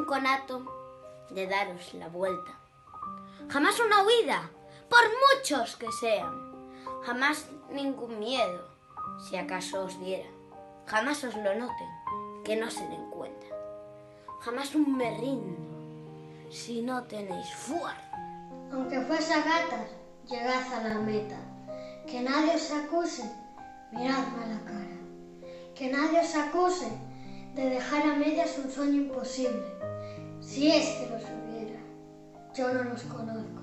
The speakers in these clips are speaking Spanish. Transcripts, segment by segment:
conato de daros la vuelta. Jamás una huida, por muchos que sean. Jamás ningún miedo, si acaso os diera. Jamás os lo noten, que no se den cuenta. Jamás un me rindo, si no tenéis fuerza. Aunque fuese a gatas, llegad a la meta. Que nadie os acuse, miradme a la cara. Que nadie os acuse de dejar a medias un sueño imposible. Si es que los hubiera, yo no los conozco.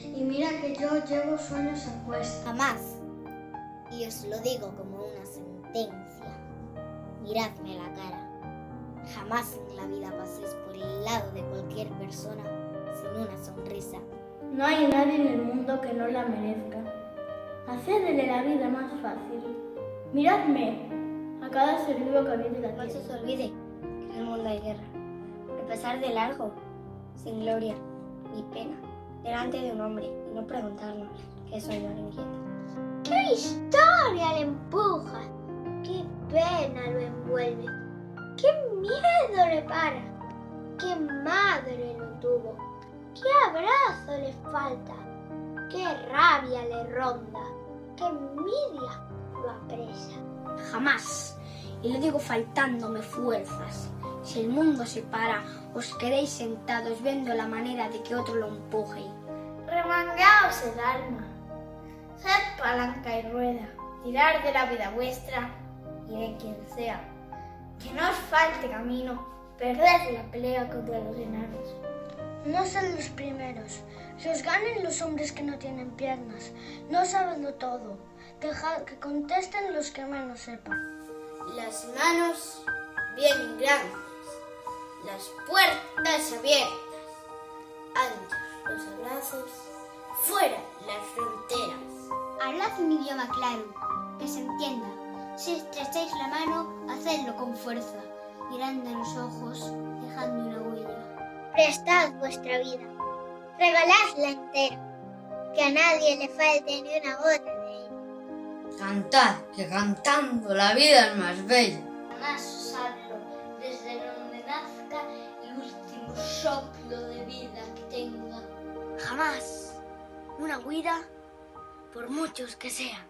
Y mira que yo llevo sueños a cuesta. Jamás, y os lo digo como una sentencia, miradme a la cara. Jamás en la vida paséis por el lado de cualquier persona sin una sonrisa. No hay nadie en el mundo que no la merezca. Hacedle la vida más fácil. Miradme a cada ser vivo que habita en la No se tierra. os olvide que en el mundo hay guerra. Que pasar de largo, sin gloria ni pena, delante de un hombre y no preguntarnos que eso no le inquieta. ¡Qué historia le empuja! ¡Qué pena lo envuelve! ¡Qué miedo le para! ¡Qué madre lo tuvo! ¡Qué abrazo le falta! ¡Qué rabia le ronda! ¡Qué envidia lo apresa! Jamás, y lo digo faltándome fuerzas. Si el mundo se para, os quedéis sentados viendo la manera de que otro lo empuje. Remangaos el alma, sed palanca y rueda, tirar de la vida vuestra y de quien sea. Que no os falte camino, perded la pelea contra los enanos. No son los primeros. Si os ganen los hombres que no tienen piernas, no sabenlo todo. Dejad que contesten los que menos sepan. Las manos bien grandes, las puertas abiertas, anchos los abrazos, fuera las fronteras. Hablad un idioma claro, que se entienda. Si estrecháis la mano, hacedlo con fuerza, mirando en los ojos, dejando una huella. Prestad vuestra vida, regaladla entera, que a nadie le falte ni una gota de ella. Cantad, que cantando la vida es más bella. Jamás os hablo desde donde nazca el último soplo de vida que tenga. Jamás una huida, por muchos que sean.